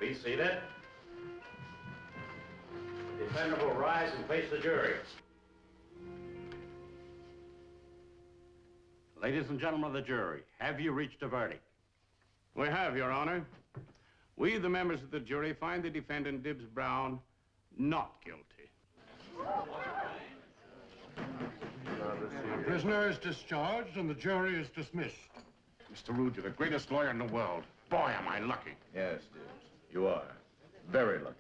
Be seated. The defendant will rise and face the jury. Ladies and gentlemen of the jury, have you reached a verdict? We have, Your Honor. We, the members of the jury, find the defendant, Dibbs Brown, not guilty. The prisoner is discharged and the jury is dismissed. Mr. Rood, you're the greatest lawyer in the world. Boy, am I lucky. Yes, Dibbs, you are. Very lucky.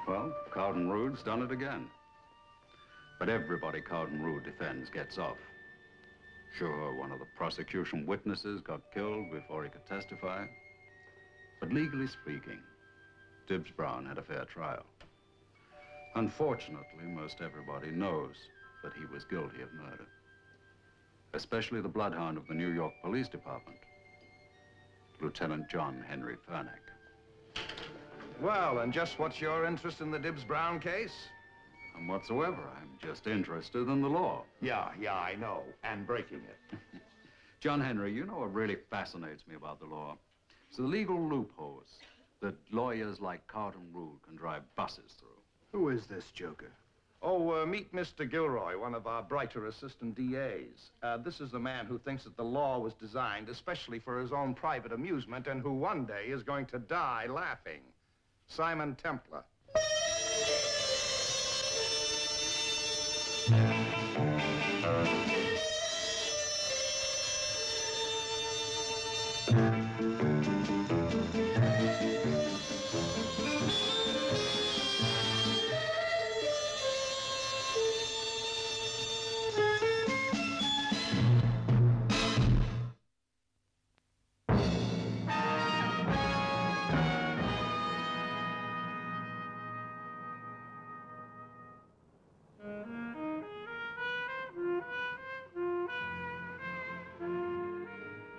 Well, Carlton Rood's done it again. But everybody Carlton Rood defends gets off. Sure, one of the prosecution witnesses got killed before he could testify. But legally speaking, Dibbs Brown had a fair trial. Unfortunately, most everybody knows that he was guilty of murder. Especially the bloodhound of the New York Police Department, Lieutenant John Henry Furnack. Well, and just what's your interest in the Dibbs Brown case? None whatsoever. I'm just interested in the law. Yeah, I know. And breaking it. John Henry, you know what really fascinates me about the law? It's the legal loopholes that lawyers like Carlton Rood can drive buses through. Who is this joker? Oh, meet Mr. Gilroy, one of our brighter assistant DAs. This is the man who thinks that the law was designed especially for his own private amusement and who one day is going to die laughing. Simon Templar.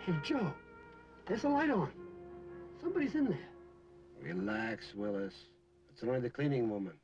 Hey, Joe, there's a light on. Somebody's in there. Relax, Willis. It's only the cleaning woman.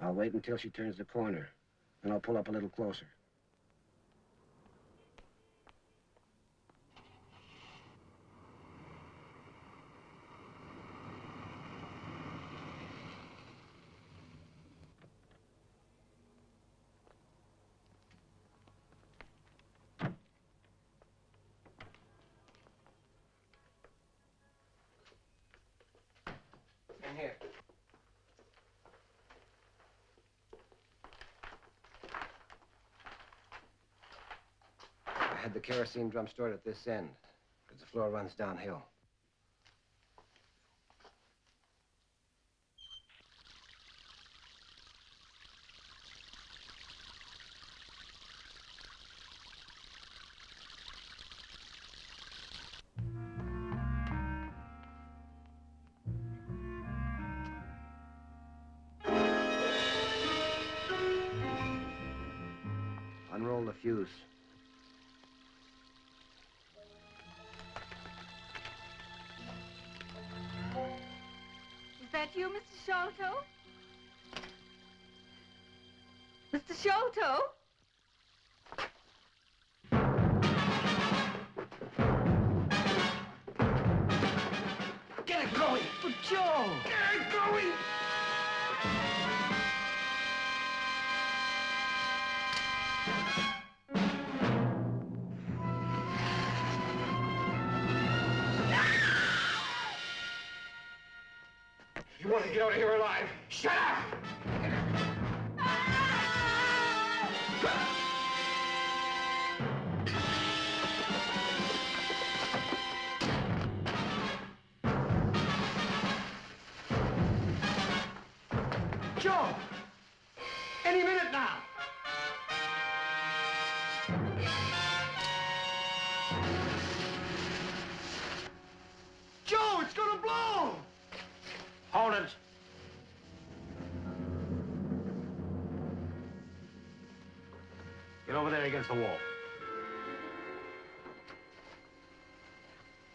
I'll wait until she turns the corner, and I'll pull up a little closer. In here. I had the kerosene drum stored at this end, because the floor runs downhill. Unroll the fuse. Is that you, Mr. Sholto? Mr. Sholto? Get it going! For Joe! Get it going! You want to get out of here alive? Shut up! Joe, it's gonna blow! Hold it. Get over there against the wall.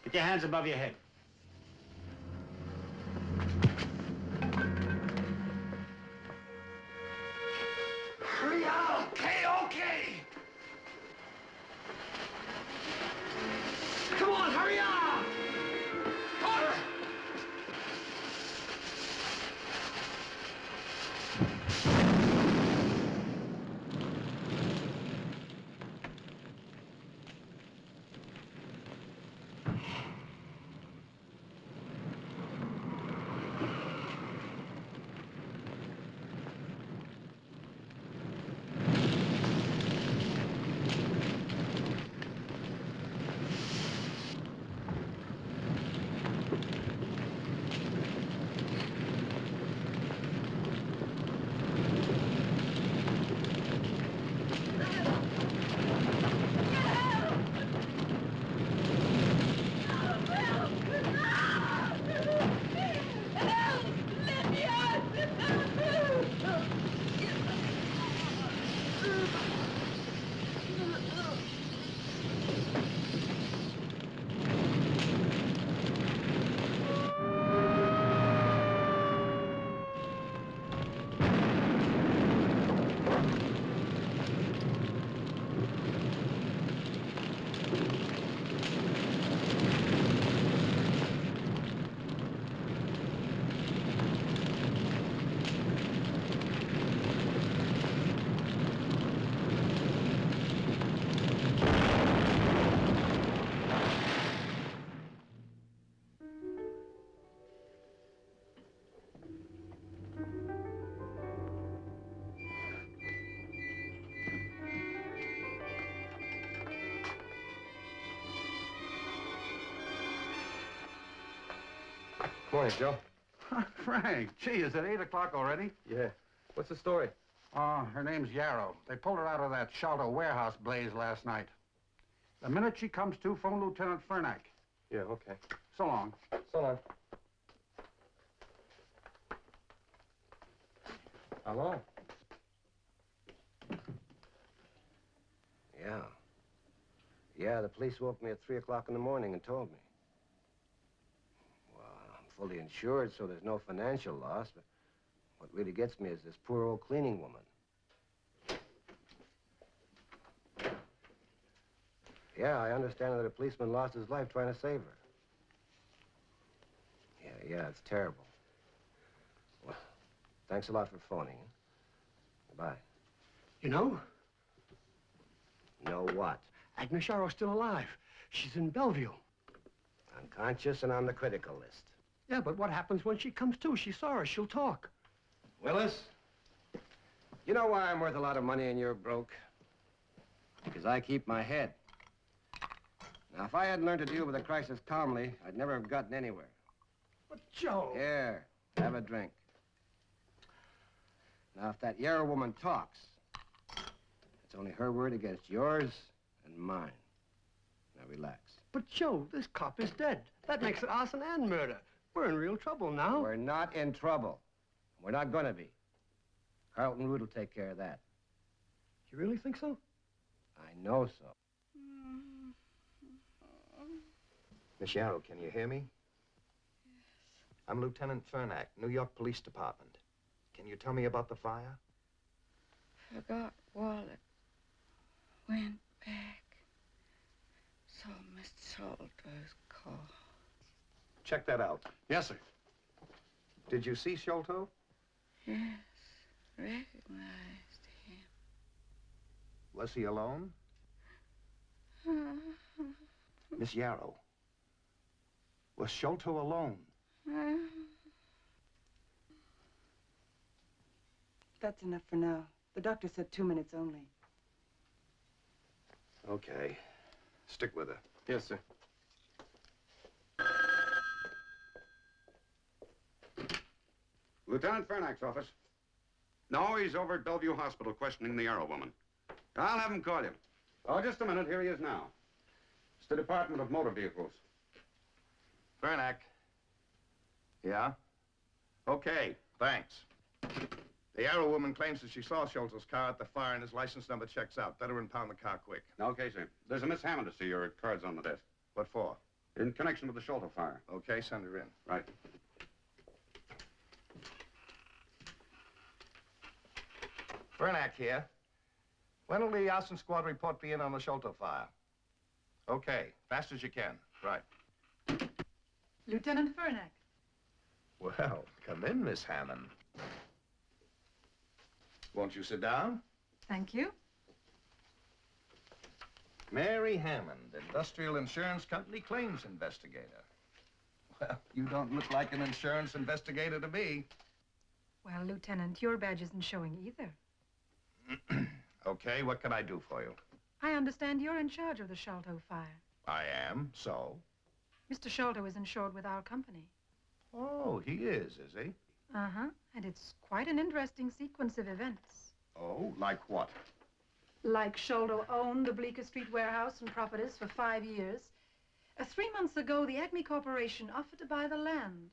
Get your hands above your head. Hurry up! Okay, okay! Come on, hurry up! Hold it! Morning, Joe. Frank, gee, is it 8 o'clock already? Yeah. What's the story? Her name's Yarrow. They pulled her out of that Shelter warehouse blaze last night. The minute she comes to, phone Lieutenant Fernack. Yeah, okay. So long. So long. Hello? Yeah. Yeah, the police woke me at 3 o'clock in the morning and told me. Well, I'm fully insured, so there's no financial loss, but what really gets me is this poor old cleaning woman. Yeah, I understand that a policeman lost his life trying to save her. Yeah, it's terrible. Well, thanks a lot for phoning. Goodbye. You know, Know what? Agnes Yarrow's still alive. She's in Bellevue. Unconscious and on the critical list. Yeah, but what happens when she comes to? She saw her. She'll talk. Willis, you know why I'm worth a lot of money and you're broke? Because I keep my head. Now, if I hadn't learned to deal with a crisis calmly, I'd never have gotten anywhere. But, Joe... Here, have a drink. Now, if that Yarrow woman talks, it's only her word against yours and mine. Now, relax. But, Joe, this cop is dead. That makes it arson and murder. We're in real trouble now. We're not in trouble. We're not gonna be. Carlton Root will take care of that. You really think so? I know so. Miss Yarrow, can you hear me? Yes. I'm Lieutenant Fernack, New York Police Department. Can you tell me about the fire? Forgot wallet. Went back. Saw Mr. Sholto's car. Check that out. Yes, sir. Did you see Sholto? Yes, recognized him. Was he alone? Miss Yarrow, was Sholto alone? That's enough for now. The doctor said 2 minutes only. Okay. Stick with her. Yes, sir. Lieutenant Fernack's office. No, he's over at Bellevue Hospital questioning the Yarrow woman. I'll have him call you. Oh, just a minute. Here he is now. It's the Department of Motor Vehicles. Vernac. Yeah? Okay, thanks. The Arrow woman claims that she saw Sholto's car at the fire and his license number checks out. Better impound the car quick. Okay, sir. There's a Miss Hammond to see. Your card's on the desk. What for? In connection with the Sholto fire. Okay, send her in. Right. Vernac here. When will the Austin squad report be in on the Sholto fire? Okay, fast as you can. Right. Lieutenant Fernack. Well, come in, Miss Hammond. Won't you sit down? Thank you. Mary Hammond, Industrial Insurance Company claims investigator. Well, you don't look like an insurance investigator to me. Well, Lieutenant, your badge isn't showing either. Okay, what can I do for you? I understand you're in charge of the Sholto fire. I am, so? Mr. Sholto is insured with our company. Oh, he is he? Uh-huh. And it's quite an interesting sequence of events. Oh, like what? Like Sholto owned the Bleecker Street warehouse and properties for 5 years. 3 months ago, the Acme Corporation offered to buy the land.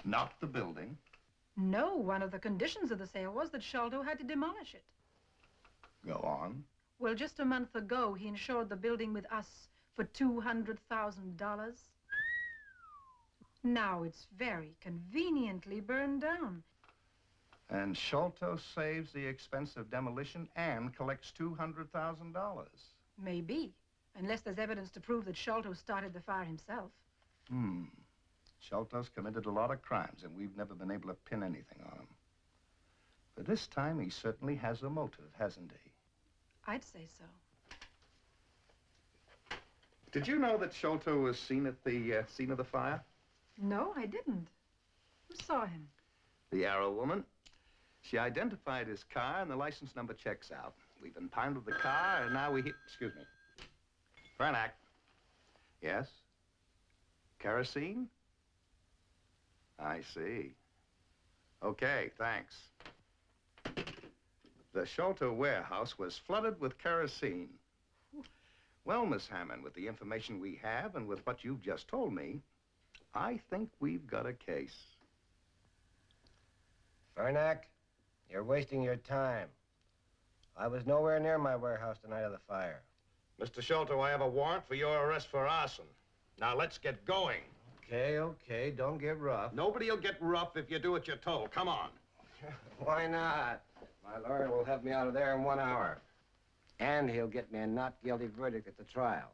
Not the building. No, one of the conditions of the sale was that Sholto had to demolish it. Go on. Well, just a month ago, he insured the building with us for $200,000. Now it's very conveniently burned down. And Sholto saves the expense of demolition and collects $200,000. Maybe, unless there's evidence to prove that Sholto started the fire himself. Sholto's committed a lot of crimes, and we've never been able to pin anything on him. But this time, he certainly has a motive, hasn't he? I'd say so. Did you know that Sholto was seen at the scene of the fire? No, I didn't. Who saw him? The Arrow woman. She identified his car, and the license number checks out. We've impounded the car, and now excuse me. Vernac. Yes? Kerosene? I see. Okay, thanks. The Sholto warehouse was flooded with kerosene. Well, Miss Hammond, with the information we have and with what you've just told me, I think we've got a case. Vernac, you're wasting your time. I was nowhere near my warehouse the night of the fire. Mr. Sholto, I have a warrant for your arrest for arson. Now, let's get going. Okay, don't get rough. Nobody'll get rough if you do what you're told. Come on. Why not? My lawyer will have me out of there in 1 hour. And he'll get me a not guilty verdict at the trial,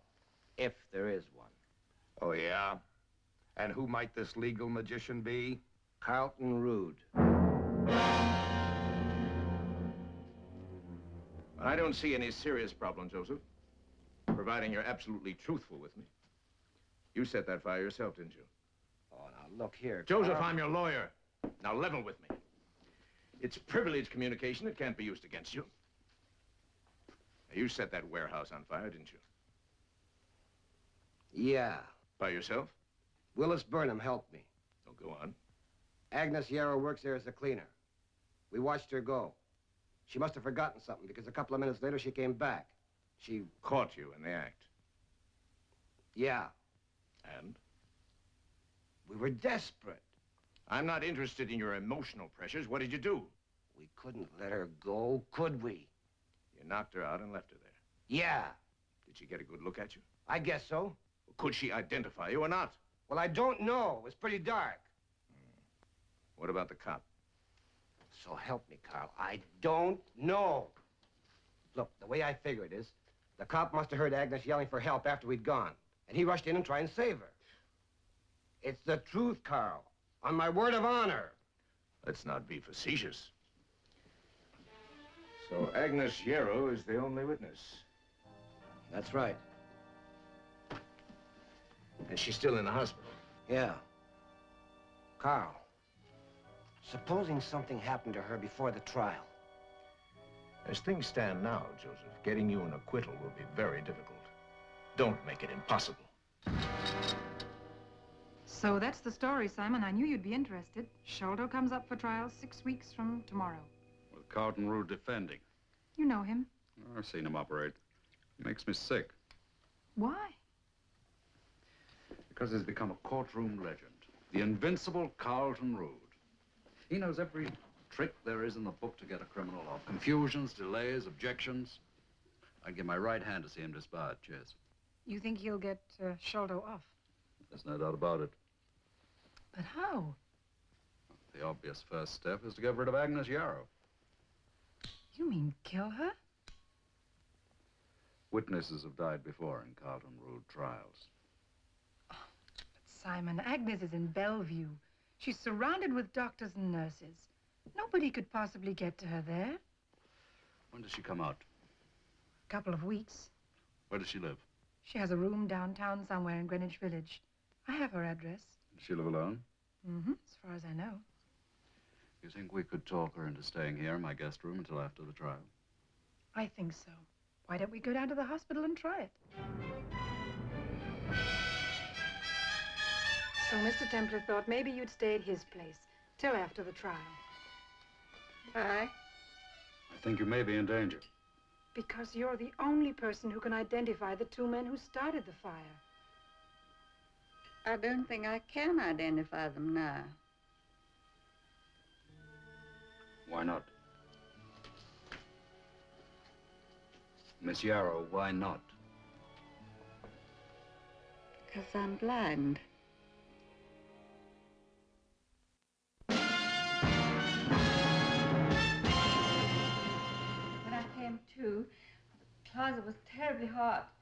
if there is one. Oh, yeah? And who might this legal magician be? Carlton Rood. I don't see any serious problem, Joseph, providing you're absolutely truthful with me. You set that fire yourself, didn't you? Oh, now, look here, Joseph, Carl. I'm your lawyer. Now, level with me. It's privileged communication. It can't be used against you. Now, you set that warehouse on fire, didn't you? Yeah. By yourself? Willis Burnham helped me. Oh, go on. Agnes Yarrow works there as a cleaner. We watched her go. She must have forgotten something because a couple of minutes later she came back. She... Caught you in the act. Yeah. And? We were desperate. I'm not interested in your emotional pressures. What did you do? We couldn't let her go, could we? You knocked her out and left her there. Yeah. Did she get a good look at you? I guess so. Could she identify you or not? Well, I don't know. It was pretty dark. What about the cop? So help me, Carl. I don't know. Look, the way I figure it is, the cop must have heard Agnes yelling for help after we'd gone. And he rushed in and tried and save her. It's the truth, Carl. On my word of honor. Let's not be facetious. So Agnes Yarrow is the only witness. That's right. And she's still in the hospital. Yeah. Carl, supposing something happened to her before the trial. As things stand now, Joseph, getting you an acquittal will be very difficult. Don't make it impossible. So that's the story, Simon. I knew you'd be interested. Sholto comes up for trial 6 weeks from tomorrow. With Carlton Rood defending. You know him. I've seen him operate. It makes me sick. Why? Because he's become a courtroom legend. The invincible Carlton Rood. He knows every trick there is in the book to get a criminal off. Confusions, delays, objections. I'd give my right hand to see him disbarred, yes. You think he'll get Sholto off? There's no doubt about it. But how? The obvious first step is to get rid of Agnes Yarrow. You mean kill her? Witnesses have died before in Carlton Rood trials. But Simon, Agnes is in Bellevue. She's surrounded with doctors and nurses. Nobody could possibly get to her there. When does she come out? A couple of weeks. Where does she live? She has a room downtown somewhere in Greenwich Village. I have her address. Does she live alone? Mm-hmm, as far as I know. You think we could talk her into staying here in my guest room until after the trial? I think so. Why don't we go down to the hospital and try it? So Mr. Templar thought maybe you'd stay at his place till after the trial. Why? I think you may be in danger. Because you're the only person who can identify the two men who started the fire. I don't think I can identify them now. Why not? Miss Yarrow, why not? Because I'm blind. When I came to, the closet was terribly hot,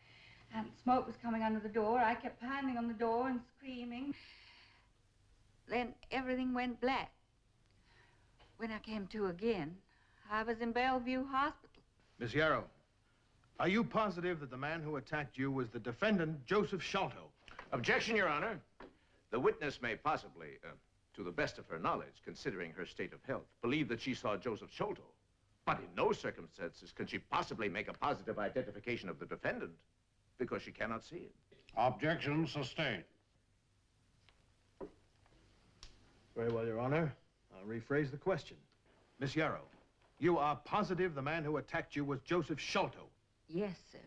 and smoke was coming under the door. I kept pounding on the door and screaming. Then everything went black. When I came to again, I was in Bellevue Hospital. Miss Yarrow, are you positive that the man who attacked you was the defendant, Joseph Sholto? Objection, Your Honor. The witness may possibly, to the best of her knowledge, considering her state of health, believe that she saw Joseph Sholto. But in no circumstances can she possibly make a positive identification of the defendant, because she cannot see him. Objection sustained. Very well, Your Honor. I'll rephrase the question. Miss Yarrow, you are positive the man who attacked you was Joseph Sholto? Yes, sir.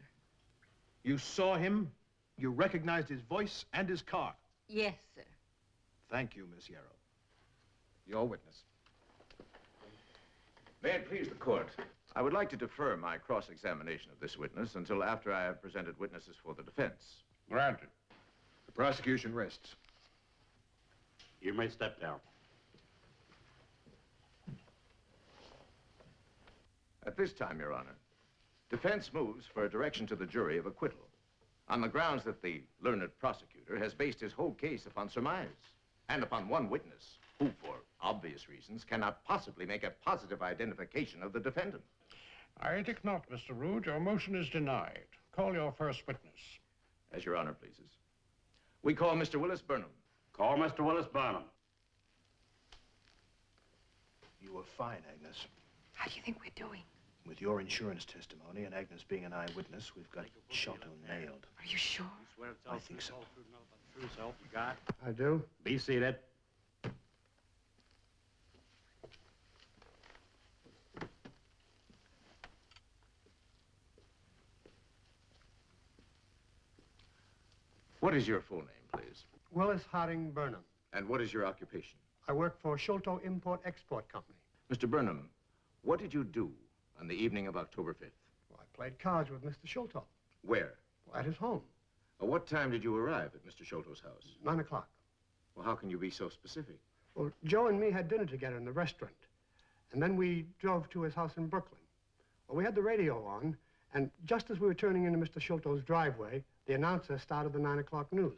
You saw him, you recognized his voice and his car? Yes, sir. Thank you, Miss Yarrow. Your witness. May it please the court, I would like to defer my cross-examination of this witness until after I have presented witnesses for the defense. Granted. The prosecution rests. You may step down. At this time, Your Honor, defense moves for a direction to the jury of acquittal on the grounds that the learned prosecutor has based his whole case upon surmise and upon one witness who, for obvious reasons, cannot possibly make a positive identification of the defendant. I think not, Mr. Rood. Your motion is denied. Call your first witness. As Your Honor pleases. We call Mr. Willis Burnham. Call Mr. Willis Burnham. You were fine, Agnes. How do you think we're doing? With your insurance testimony and Agnes being an eyewitness, we've got Sholto nailed. Are you sure? I think so. I do. Be seated. What is your full name, please? Willis Harding Burnham. And what is your occupation? I work for Sholto Import-Export Company. Mr. Burnham, what did you do on the evening of October 5th? Well, I played cards with Mr. Sholto. Where? At his home. What time did you arrive at Mr. Sholto's house? 9 o'clock. Well, how can you be so specific? Well, Joe and me had dinner together in the restaurant. And then we drove to his house in Brooklyn. Well, we had the radio on, and just as we were turning into Mr. Sholto's driveway, the announcer started the 9 o'clock news.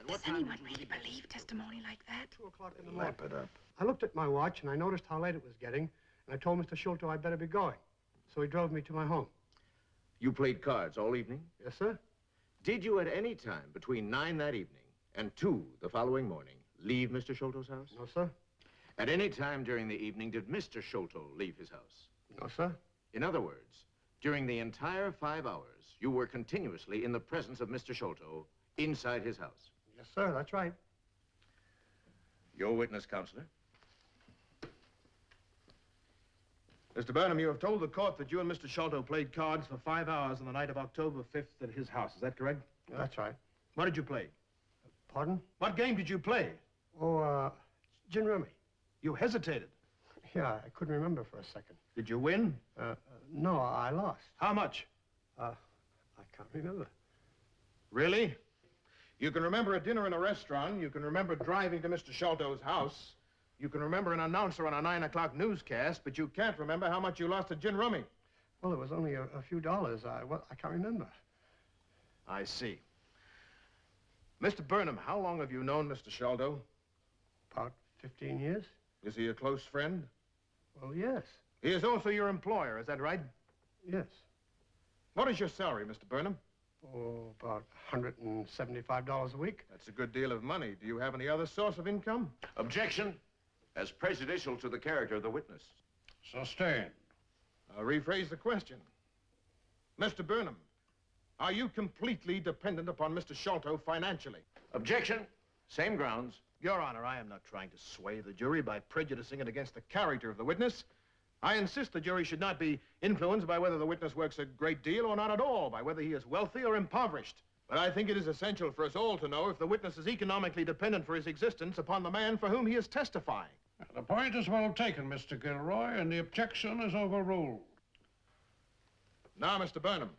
Does anyone really believe testimony like that? 2 o'clock in the morning. Wrap it up. I looked at my watch, and I noticed how late it was getting, and I told Mr. Sholto I'd better be going. So he drove me to my home. You played cards all evening? Yes, sir? Did you at any time between 9 that evening and 2 the following morning leave Mr. Sholto's house? No, sir. At any time during the evening did Mr. Sholto leave his house? No, sir. In other words, during the entire 5 hours, you were continuously in the presence of Mr. Sholto inside his house? Yes, sir, that's right. Your witness, Counselor. Mr. Burnham, you have told the court that you and Mr. Sholto played cards for 5 hours on the night of October 5th at his house. Is that correct? That's right. What did you play? Pardon? What game did you play? Oh, gin rummy. You hesitated. Yeah, I couldn't remember for a second. Did you win? No, I lost. How much? I can't remember. Really? You can remember a dinner in a restaurant. You can remember driving to Mr. Sholto's house. You can remember an announcer on a 9 o'clock newscast, but you can't remember how much you lost at gin rummy. Well, it was only a few dollars. I can't remember. I see. Mr. Burnham, how long have you known Mr. Sholto? About 15 years. Is he a close friend? Well, yes. He is also your employer, is that right? Yes. What is your salary, Mr. Burnham? Oh, about $175 a week. That's a good deal of money. Do you have any other source of income? Objection. As prejudicial to the character of the witness. Sustained. I'll rephrase the question. Mr. Burnham, are you completely dependent upon Mr. Sholto financially? Objection. Same grounds. Your Honor, I am not trying to sway the jury by prejudicing it against the character of the witness. I insist the jury should not be influenced by whether the witness works a great deal or not at all, by whether he is wealthy or impoverished. But I think it is essential for us all to know if the witness is economically dependent for his existence upon the man for whom he is testifying. The point is well taken, Mr. Gilroy, and the objection is overruled. Now, Mr. Burnham,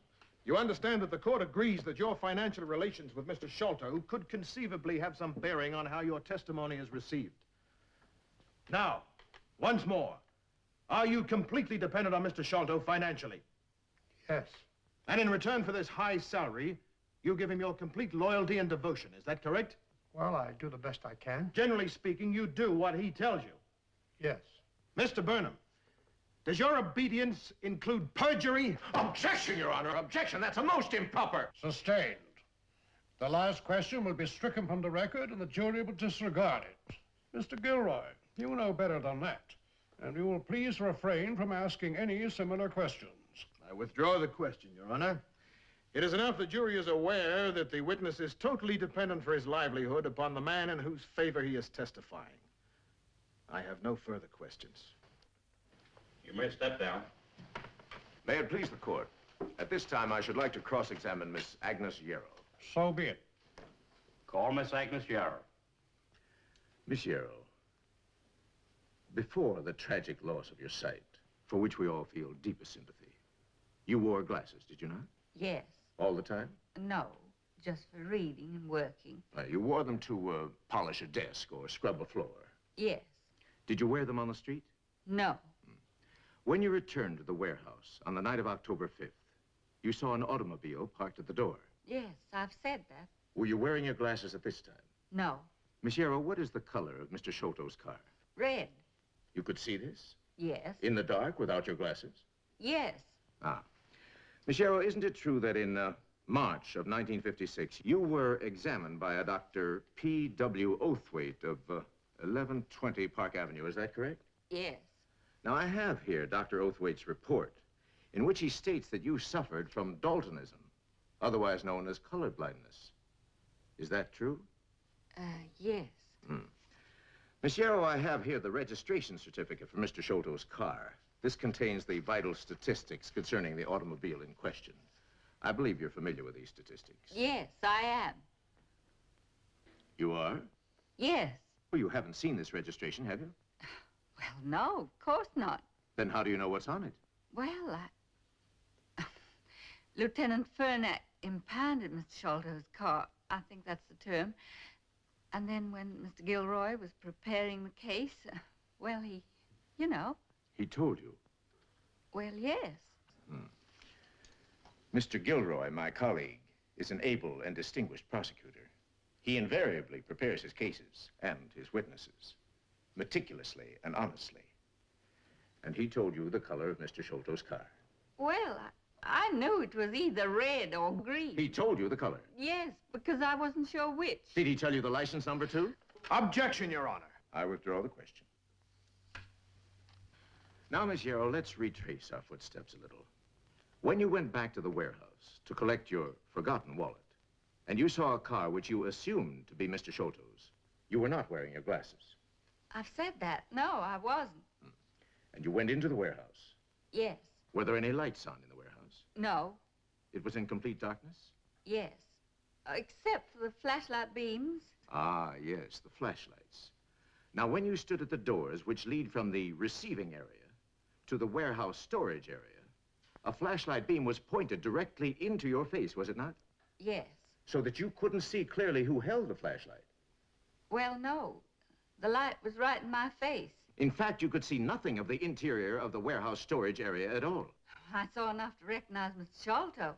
you understand that the court agrees that your financial relations with Mr. Sholto could conceivably have some bearing on how your testimony is received. Now, once more, are you completely dependent on Mr. Sholto financially? Yes. And in return for this high salary, you give him your complete loyalty and devotion. Is that correct? Well, I do the best I can. Generally speaking, you do what he tells you. Yes. Mr. Burnham, does your obedience include perjury? Objection, Your Honor. Objection. That's a most improper. Sustained. The last question will be stricken from the record, and the jury will disregard it. Mr. Gilroy, you know better than that, and you will please refrain from asking any similar questions. I withdraw the question, Your Honor. It is enough the jury is aware that the witness is totally dependent for his livelihood upon the man in whose favor he is testifying. I have no further questions. You may step down. May it please the court. At this time, I should like to cross-examine Miss Agnes Yarrow. So be it. Call Miss Agnes Yarrow. Miss Yarrow, before the tragic loss of your sight, for which we all feel deepest sympathy, you wore glasses, did you not? Yes. All the time? No, just for reading and working. You wore them to polish a desk or scrub a floor. Yes. Did you wear them on the street? No. When you returned to the warehouse on the night of October 5th, you saw an automobile parked at the door. Yes, I've said that. Were you wearing your glasses at this time? No. Miss Yarrow, what is the color of Mr. Sholto's car? Red. You could see this? Yes. In the dark, without your glasses? Yes. Ah. Miss Yarrow, isn't it true that in March of 1956, you were examined by a Dr. P.W. Oathwaite of 1120 Park Avenue, is that correct? Yes. Now, I have here Dr. Oathwaite's report, in which he states that you suffered from daltonism, otherwise known as color blindness. Is that true? Yes. Miss Yarrow, I have here the registration certificate for Mr. Sholto's car. This contains the vital statistics concerning the automobile in question. I believe you're familiar with these statistics. Yes, I am. You are? Yes. Well, you haven't seen this registration, have you? Well, no, of course not. Then how do you know what's on it? Well, Lieutenant Furnack impounded Mr. Sholto's car. I think that's the term. And then when Mr. Gilroy was preparing the case, well, he, you know. He told you? Well, yes. Mr. Gilroy, my colleague, is an able and distinguished prosecutor. He invariably prepares his cases and his witnesses, meticulously and honestly. And he told you the color of Mr. Sholto's car. Well, I knew it was either red or green. He told you the color? Yes, because I wasn't sure which. Did he tell you the license number, too? Objection, Your Honor. I withdraw the question. Now, Miss Yarrow, let's retrace our footsteps a little. When you went back to the warehouse to collect your forgotten wallet, and you saw a car which you assumed to be Mr. Sholto's, you were not wearing your glasses. I've said that. No, I wasn't. And you went into the warehouse Yes. Were there any lights on in the warehouse? No. It was in complete darkness? Yes. Except for the flashlight beams. Ah, yes, the flashlights. Now, when you stood at the doors which lead from the receiving area to the warehouse storage area, a flashlight beam was pointed directly into your face, was it not? Yes. So that you couldn't see clearly who held the flashlight. Well, no. The light was right in my face. In fact, you could see nothing of the interior of the warehouse storage area at all. I saw enough to recognize Mr. Sholto.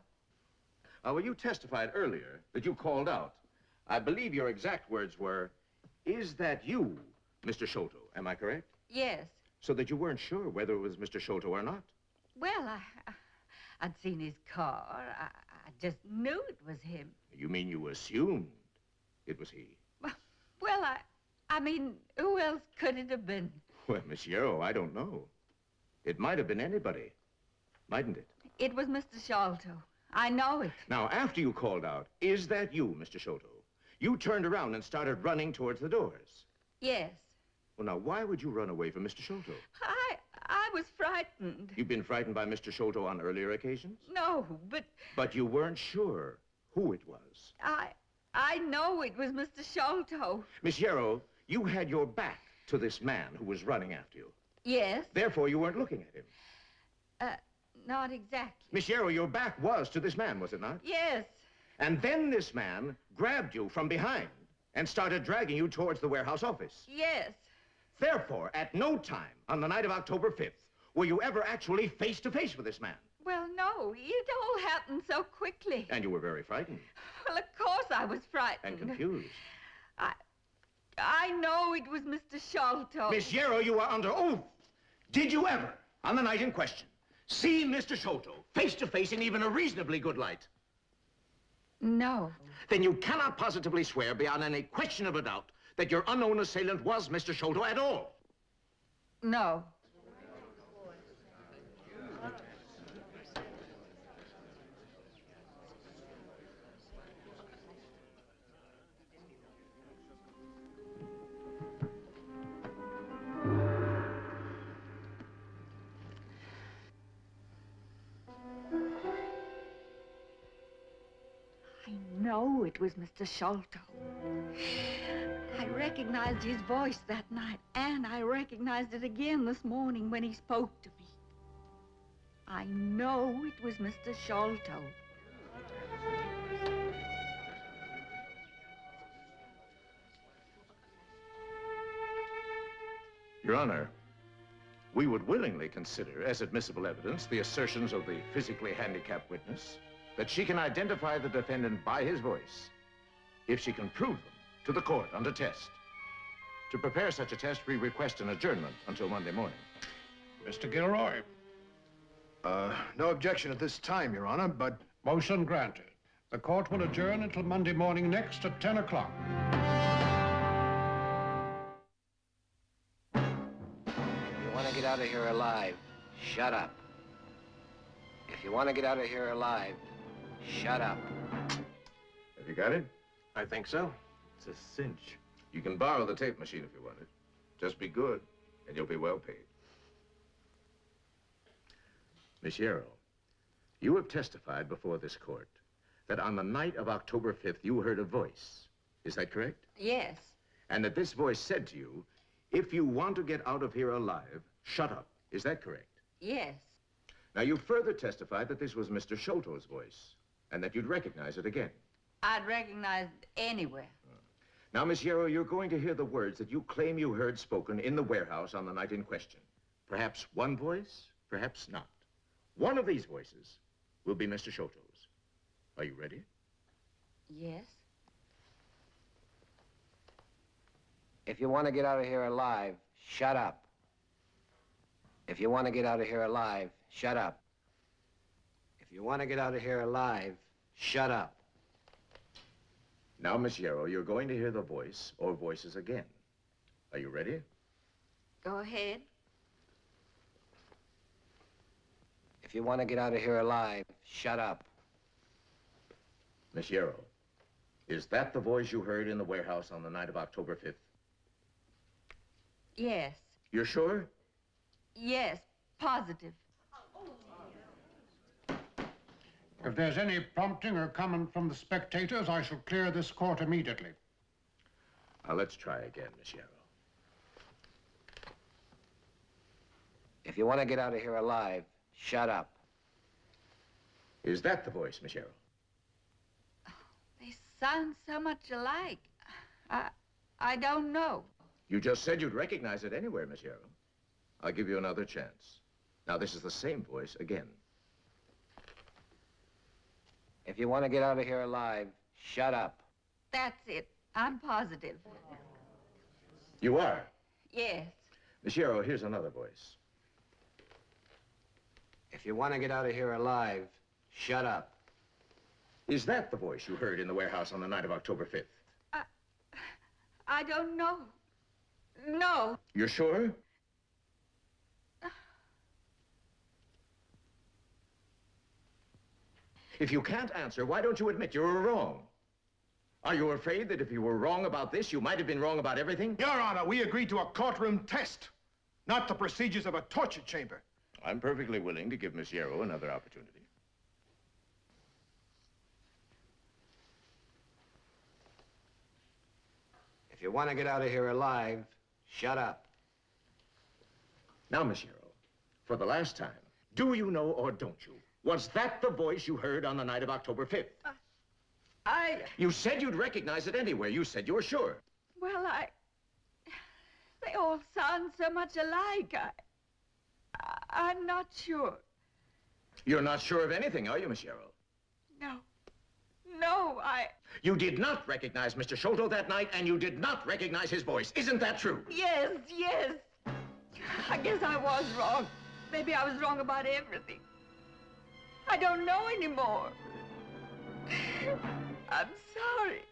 Well, you testified earlier that you called out. I believe your exact words were, "Is that you, Mr. Sholto?" Am I correct? Yes. So that you weren't sure whether it was Mr. Sholto or not. Well, I'd seen his car. I just knew it was him. You mean you assumed it was he? Well, I mean, who else could it have been? Well, Miss Yarrow, I don't know. It might have been anybody, mightn't it? It was Mr. Sholto. I know it. Now, after you called out, "Is that you, Mr. Sholto?" you turned around and started running towards the doors. Yes. Well, now, why would you run away from Mr. Sholto? I was frightened. You've been frightened by Mr. Sholto on earlier occasions? No, but... But you weren't sure who it was. I know it was Mr. Sholto. Miss Yarrow, you had your back to this man who was running after you. Yes. Therefore, you weren't looking at him. Not exactly. Miss Yarrow, your back was to this man, was it not? Yes. And then this man grabbed you from behind and started dragging you towards the warehouse office. Yes. Therefore, at no time on the night of October 5th were you ever actually face to face with this man. Well, no, it all happened so quickly. And you were very frightened. Well, of course I was frightened. And confused. I know it was Mr. Sholto. Miss Yarrow, you are under oath. Did you ever, on the night in question, see Mr. Sholto face to face in even a reasonably good light? No. Then you cannot positively swear beyond any question of a doubt that your unknown assailant was Mr. Sholto at all. No. I know it was Mr. Sholto. I recognized his voice that night, and I recognized it again this morning when he spoke to me. I know it was Mr. Sholto. Your Honor, we would willingly consider as admissible evidence the assertions of the physically handicapped witness that she can identify the defendant by his voice if she can prove them to the court under test. To prepare such a test, we request an adjournment until Monday morning. Mr. Gilroy. No objection at this time, Your Honor, but... Motion granted. The court will adjourn until Monday morning next at 10 o'clock. If you want to get out of here alive, shut up. If you want to get out of here alive, shut up. Have you got it? I think so. It's a cinch. You can borrow the tape machine if you want it. Just be good, and you'll be well paid. Miss Yarrow, you have testified before this court that on the night of October 5th, you heard a voice. Is that correct? Yes. And that this voice said to you, "If you want to get out of here alive, shut up." Is that correct? Yes. Now, you further testified that this was Mr. Sholto's voice, and that you'd recognize it again. I'd recognize it anywhere. Now, Miss Yarrow, you're going to hear the words that you claim you heard spoken in the warehouse on the night in question. Perhaps one voice, perhaps not. One of these voices will be Mr. Sholto's. Are you ready? Yes. If you want to get out of here alive, shut up. If you want to get out of here alive, shut up. If you want to get out of here alive, shut up. Now, Miss Yarrow, you're going to hear the voice or voices again. Are you ready? Go ahead. If you want to get out of here alive, shut up. Miss Yarrow, is that the voice you heard in the warehouse on the night of October 5th? Yes. You're sure? Yes. Positive. If there's any prompting or comment from the spectators, I shall clear this court immediately. Now, let's try again, Miss Yarrow. If you want to get out of here alive, shut up. Is that the voice, Miss Yarrow? They sound so much alike. I don't know. You just said you'd recognize it anywhere, Miss Yarrow. I'll give you another chance. Now, this is the same voice again. If you want to get out of here alive, shut up. That's it. I'm positive. You are? Yes. Miss Yarrow, here's another voice. If you want to get out of here alive, shut up. Is that the voice you heard in the warehouse on the night of October 5th? I don't know. No. You're sure? If you can't answer, why don't you admit you were wrong? Are you afraid that if you were wrong about this, you might have been wrong about everything? Your Honor, we agreed to a courtroom test, not the procedures of a torture chamber. I'm perfectly willing to give Miss Yarrow another opportunity. If you want to get out of here alive, shut up. Now, Miss Yarrow, for the last time, do you know or don't you? Was that the voice you heard on the night of October 5th? You said you'd recognize it anywhere. You said you were sure. Well, they all sound so much alike. I'm not sure. You're not sure of anything, are you, Miss Yarrow? No. No, You did not recognize Mr. Sholto that night, and you did not recognize his voice. Isn't that true? Yes, yes. I guess I was wrong. Maybe I was wrong about everything. I don't know anymore. I'm sorry.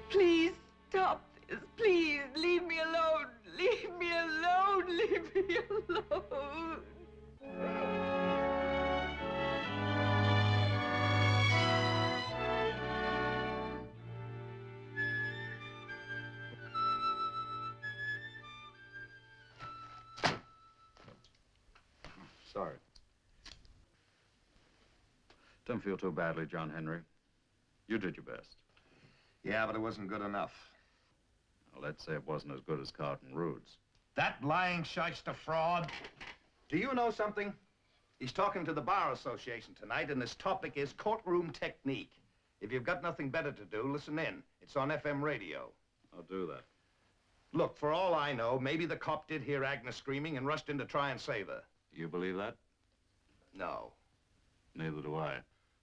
Please stop this. Please leave me alone. Leave me alone. Leave me alone. Sorry. Don't feel too badly, John Henry. You did your best. Yeah, but it wasn't good enough. Well, let's say it wasn't as good as Carlton Rood's. That lying shyster fraud. Do you know something? He's talking to the Bar Association tonight, and his topic is courtroom technique. If you've got nothing better to do, listen in. It's on FM radio. I'll do that. Look, for all I know, maybe the cop did hear Agnes screaming and rushed in to try and save her. You believe that? No. Neither do I.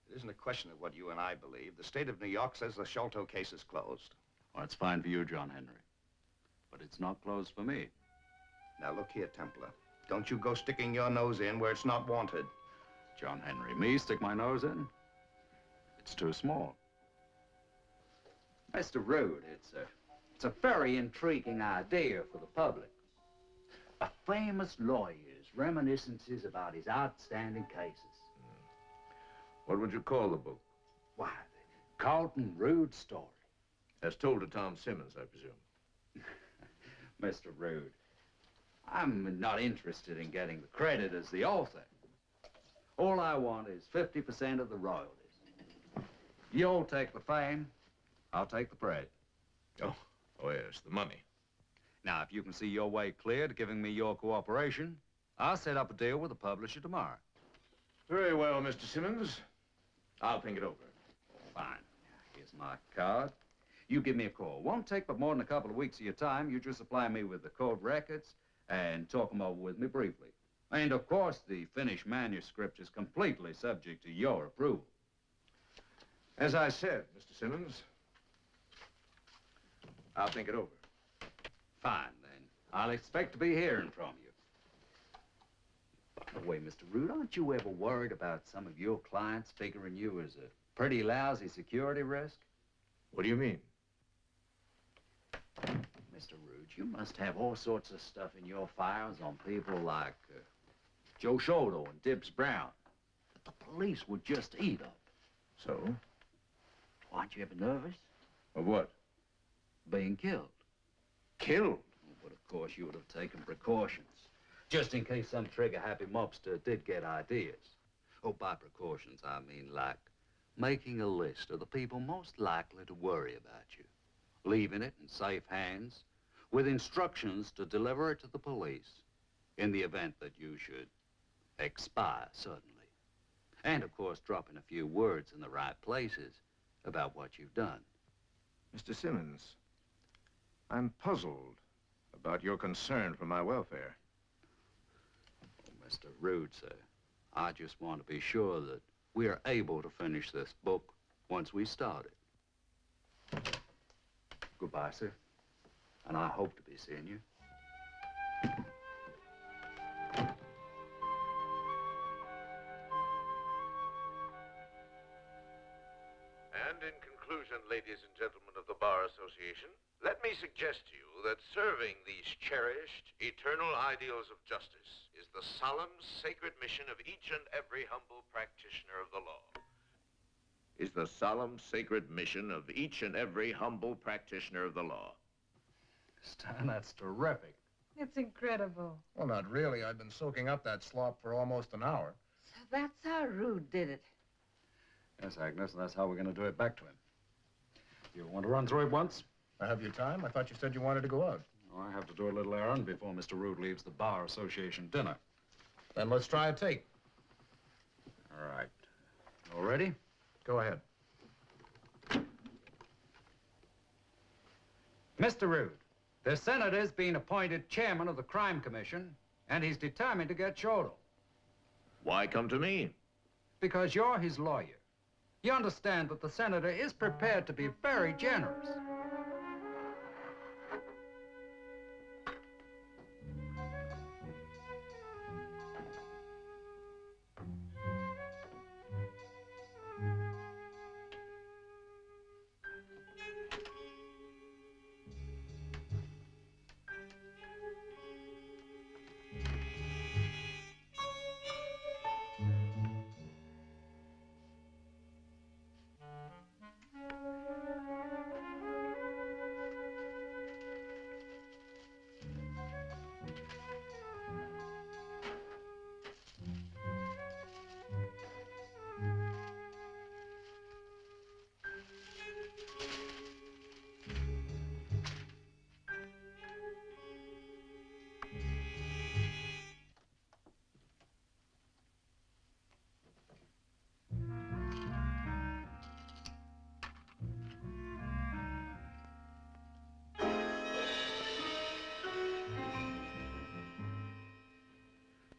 It isn't a question of what you and I believe. The state of New York says the Sholto case is closed. Well, it's fine for you, John Henry. But it's not closed for me. Now, look here, Templar. Don't you go sticking your nose in where it's not wanted. John Henry, me stick my nose in? It's too small. Mr. Rood, it's a very intriguing idea for the public. A famous lawyer's reminiscences about his outstanding cases. What would you call the book? Why, the Carlton Rood story. As told to Tom Simmons, I presume. Mr. Rood, I'm not interested in getting the credit as the author. All I want is 50% of the royalties. You'll take the fame, I'll take the praise. Oh, yes, the money. Now, if you can see your way clear to giving me your cooperation, I'll set up a deal with the publisher tomorrow. Very well, Mr. Simmons. I'll think it over. Fine. Here's my card. You give me a call. Won't take but more than a couple of weeks of your time. You just supply me with the court records and talk them over with me briefly. And, of course, the finished manuscript is completely subject to your approval. As I said, Mr. Simmons, I'll think it over. Fine, then. I'll expect to be hearing from you. By the way, Mr. Rood, aren't you ever worried about some of your clients figuring you as a pretty lousy security risk? What do you mean? Mr. Rood, you must have all sorts of stuff in your files on people like Joe Sholto and Dibbs Brown that the police would just eat up. So? Aren't you ever nervous? Of what? Being killed. Killed? But of course you would have taken precautions, just in case some trigger-happy mobster did get ideas. Oh, by precautions, I mean like making a list of the people most likely to worry about you, leaving it in safe hands, with instructions to deliver it to the police in the event that you should expire suddenly. And, of course, dropping a few words in the right places about what you've done. Mr. Simmons, I'm puzzled about your concern for my welfare. Oh, Mr. Rude, sir, I just want to be sure that we are able to finish this book once we start it. Goodbye, sir. And I hope to be seeing you. And in conclusion, ladies and gentlemen of the Bar Association, let me suggest to you that serving these cherished, eternal ideals of justice is the solemn, sacred mission of each and every humble practitioner of the law. Is the solemn, sacred mission of each and every humble practitioner of the law. Stan, that's terrific. It's incredible. Well, not really. I've been soaking up that slop for almost an hour. So that's how Rude did it. Yes, Agnes, and that's how we're going to do it back to him. You want to run through it once? Have you time? I thought you said you wanted to go out. Oh, I have to do a little errand before Mr. Rude leaves the Bar Association dinner. Then let's try a take. All right. All ready? Go ahead. Mr. Rude, the senator's been appointed chairman of the Crime Commission, and he's determined to get Sholto. Why come to me? Because you're his lawyer. You understand that the senator is prepared to be very generous.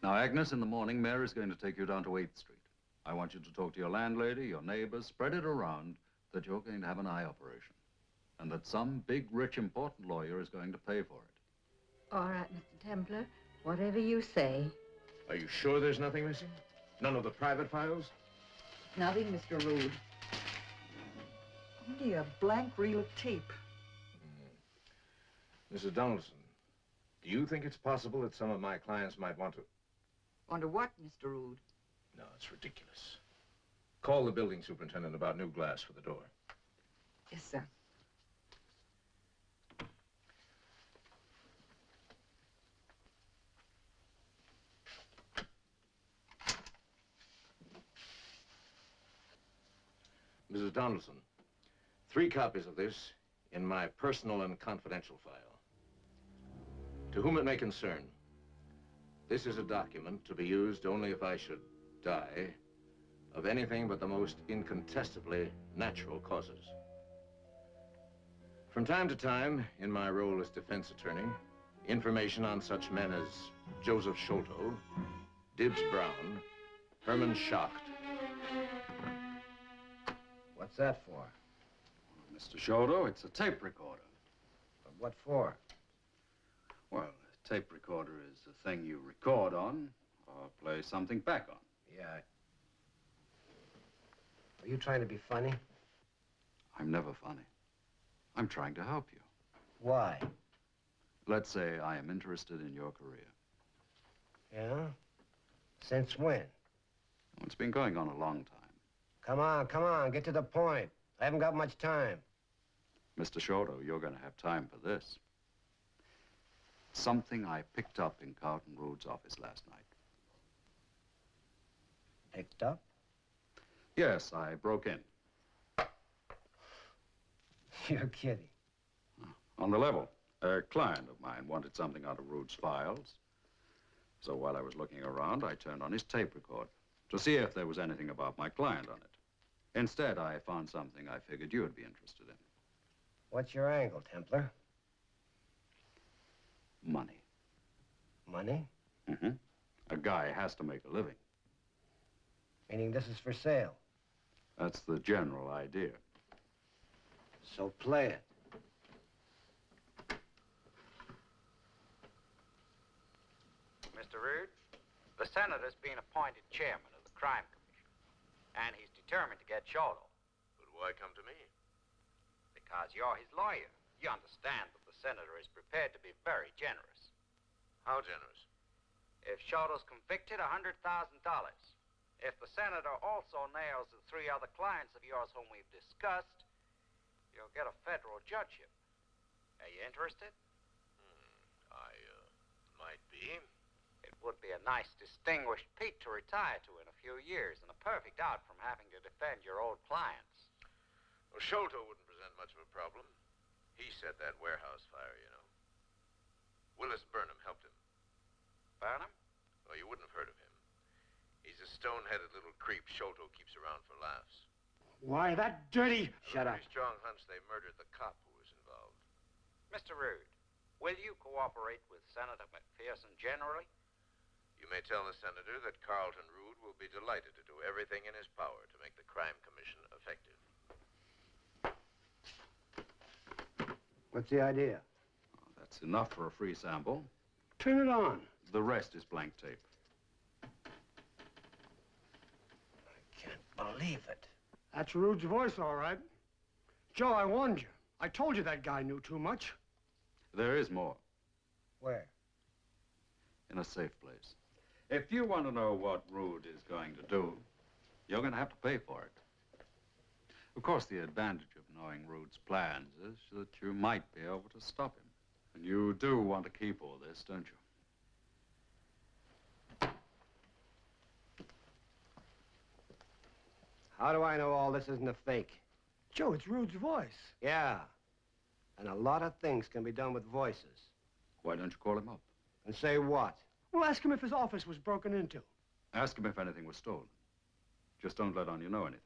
Now, Agnes, in the morning, Mary's going to take you down to 8th Street. I want you to talk to your landlady, your neighbors, spread it around that you're going to have an eye operation. And that some big, rich, important lawyer is going to pay for it. All right, Mr. Templar. Whatever you say. Are you sure there's nothing missing? None of the private files? Nothing, Mr. Rude. Only a blank reel of tape. Mrs. Donaldson, do you think it's possible that some of my clients might want to... Wonder what, Mr. Rude? No, it's ridiculous. Call the building superintendent about new glass for the door. Yes, sir. Mrs. Donaldson, 3 copies of this in my personal and confidential file. To whom it may concern, this is a document to be used only if I should die of anything but the most incontestably natural causes. From time to time, in my role as defense attorney, information on such men as Joseph Sholto, Dibbs Brown, Herman Schacht. What's that for? Mr. Sholto, it's a tape recorder. But what for? Well, a tape recorder is a thing you record on or play something back on. Yeah. Are you trying to be funny? I'm never funny. I'm trying to help you. Why? Let's say I am interested in your career. Yeah? Since when? It's been going on a long time. Come on, get to the point. I haven't got much time. Mr. Sholto, you're going to have time for this. Something I picked up in Carlton Rood's office last night. Picked up? Yes, I broke in. You're kidding. On the level. A client of mine wanted something out of Rude's files. So while I was looking around, I turned on his tape recorder to see if there was anything about my client on it. Instead, I found something I figured you would be interested in. What's your angle, Templar? Money. Money? Mm-hmm. A guy has to make a living. Meaning this is for sale? That's the general idea. So play it. Mr. Rood, the senator's been appointed chairman of the Crime Commission, and he's determined to get Sholto. But why come to me? Because you're his lawyer. You understand that the senator is prepared to be very generous. How generous? If Sholto's convicted, $100,000. If the senator also nails the 3 other clients of yours whom we've discussed, you'll get a federal judgeship. Are you interested? I might be. It would be a nice, distinguished peak to retire to in a few years, and a perfect out from having to defend your old clients. Well, Sholto wouldn't present much of a problem. He set that warehouse fire, you know. Willis Burnham helped him. Burnham? Oh, you wouldn't have heard of him. He's a stone-headed little creep Sholto keeps around for laughs. Why, that dirty... Shut up. Pretty strong hunch they murdered the cop who was involved. Mr. Rood, will you cooperate with Senator McPherson generally? You may tell the senator that Carlton Rood will be delighted to do everything in his power to make the Crime Commission effective. What's the idea? Oh, that's enough for a free sample. Turn it on. The rest is blank tape. I can't believe it. That's Rude's voice, all right. Joe, I warned you. I told you that guy knew too much. There is more. Where? In a safe place. If you want to know what Rude is going to do, you're going to have to pay for it. Of course, the advantage of knowing Rude's plans is that you might be able to stop him. And you do want to keep all this, don't you? How do I know all this isn't a fake? Joe, it's Rude's voice. Yeah. And a lot of things can be done with voices. Why don't you call him up? And say what? Well, ask him if his office was broken into. Ask him if anything was stolen. Just don't let on you know anything.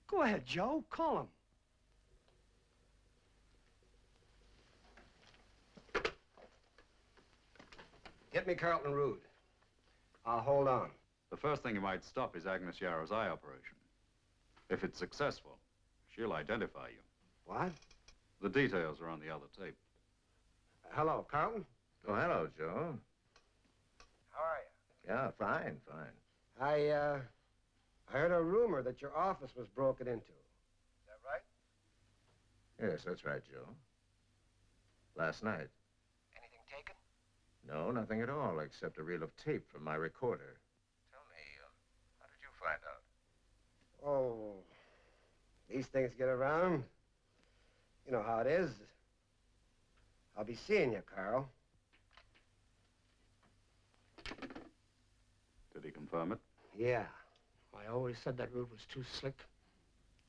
Go ahead, Joe. Call him. Get me Carlton Rood. I'll hold on. The first thing you might stop is Agnes Yarrow's eye operation. If it's successful, she'll identify you. What? The details are on the other tape. Hello, Carlton. Oh, hello, Joe. How are you? Yeah, fine, fine. I heard a rumor that your office was broken into. Is that right? Yes, that's right, Joe. Last night. Anything taken? No, nothing at all, except a reel of tape from my recorder. Tell me, how did you find out? Oh, these things get around. You know how it is. I'll be seeing you, Carl. Did he confirm it? Yeah. I always said that Rude was too slick.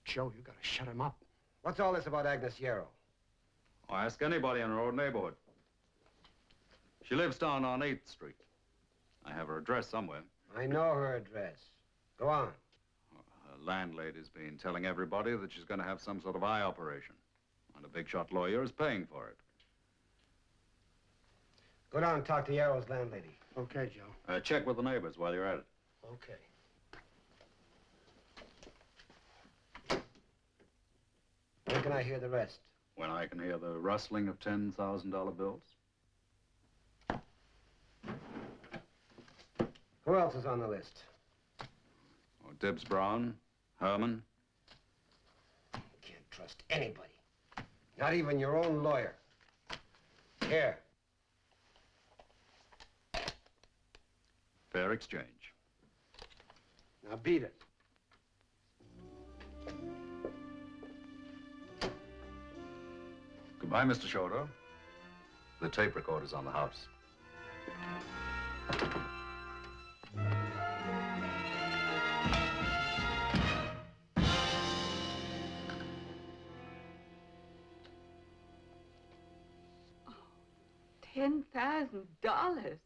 Joe, you gotta shut him up. What's all this about Agnes Yarrow? Oh, ask anybody in her old neighborhood. She lives down on 8th Street. I have her address somewhere. I know her address. Go on. Her landlady's been telling everybody that she's going to have some sort of eye operation. And a big-shot lawyer is paying for it. Go down and talk to Yarrow's landlady. Okay, Joe. Check with the neighbors while you're at it. Okay. When can I hear the rest? When I can hear the rustling of $10,000 bills. Who else is on the list? Oh, Dibbs Brown, Herman. Can't trust anybody. Not even your own lawyer. Here. Fair exchange. Now beat it. Goodbye, Mr. Sholto. The tape recorder's on the house. $10,000.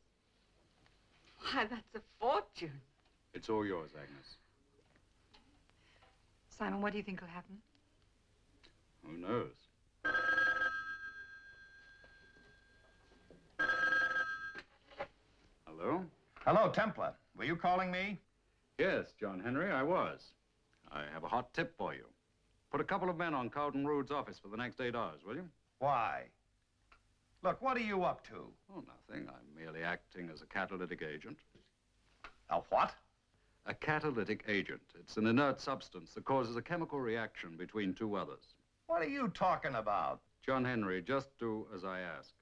Why, that's a fortune. It's all yours, Agnes. Simon, what do you think will happen? Who knows? Hello? Hello, Templar. Were you calling me? Yes, John Henry, I was. I have a hot tip for you. Put a couple of men on Cowden Rood's office for the next 8 hours, will you? Why? Look, what are you up to? Oh, nothing. I'm merely acting as a catalytic agent. A what? A catalytic agent. It's an inert substance that causes a chemical reaction between two others. What are you talking about? John Henry, just do as I ask.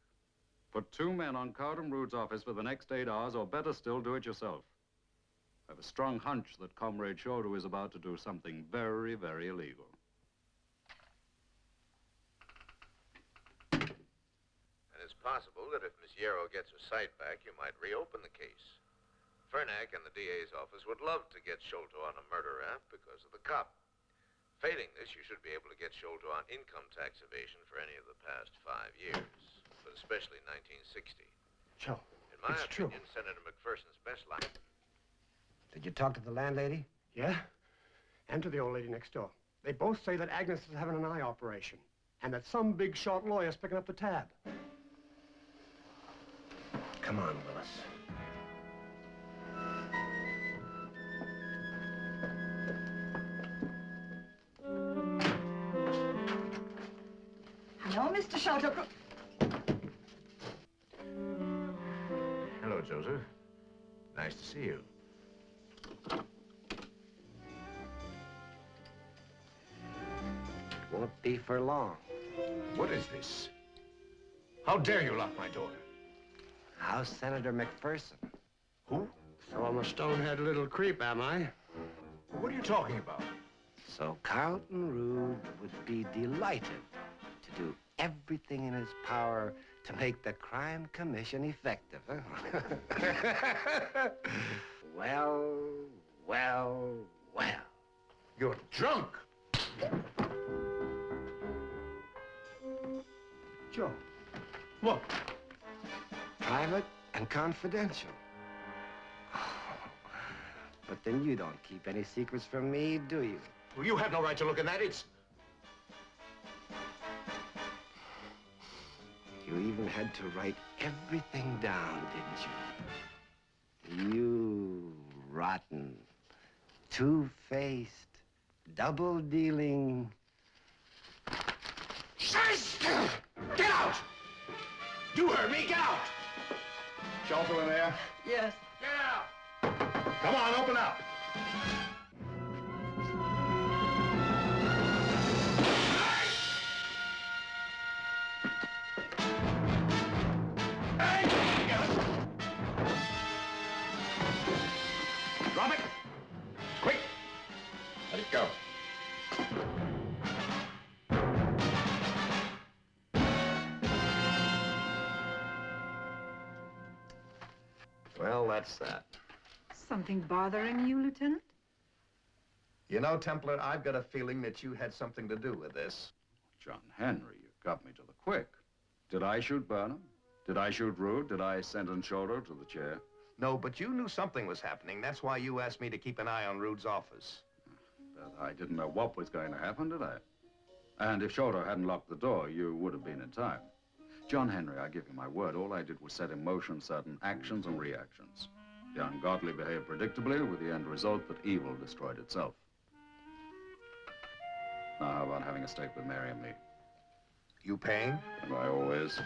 Put 2 men on Cowden Rood's office for the next 8 hours, or better still, do it yourself. I have a strong hunch that Comrade Sholto is about to do something very, very illegal. And it's possible that if Miss Yarrow gets her sight back, you might reopen the case. Fernack and the DA's office would love to get Sholto on a murder rap because of the cop. Failing this, you should be able to get Sholto on income tax evasion for any of the past 5 years, but especially 1960. Joe, In my it's true. opinion, Senator McPherson's best line. Did you talk to the landlady? Yeah? And to the old lady next door. They both say that Agnes is having an eye operation, and that some big shot lawyer's picking up the tab. Come on, Willis. Hello, Mr. Sholto. Hello, Joseph. Nice to see you. Won't be for long. What is this? How dare you lock my door? How's Senator McPherson? Who? So I'm a stone-head little creep, am I? What are you talking about? So Carlton Rood would be delighted to do everything in his power to make the crime commission effective, huh? Well, well, well. You're drunk. Joe, look. Private and confidential. But then you don't keep any secrets from me, do you? Well, you have no right to look in that. It's... You even had to write everything down, didn't you? You rotten, two-faced, double-dealing... Shush! Get out! You heard me, get out! Shelter in there? Yes. Get out! Come on, open up! Drop it! Quick! Let it go. Well, that's that. Something bothering you, Lieutenant? You know, Templar, I've got a feeling that you had something to do with this. John Henry, you got me to the quick. Did I shoot Burnham? Did I shoot Rood? Did I sentence Sholto to the chair? No, but you knew something was happening. That's why you asked me to keep an eye on Rood's office. But I didn't know what was going to happen, did I? And if Sholto hadn't locked the door, you would have been in time. John Henry, I give you my word, all I did was set in motion certain actions and reactions. The ungodly behaved predictably, with the end result that evil destroyed itself. Now, how about having a steak with Mary and me? You paying? And I always...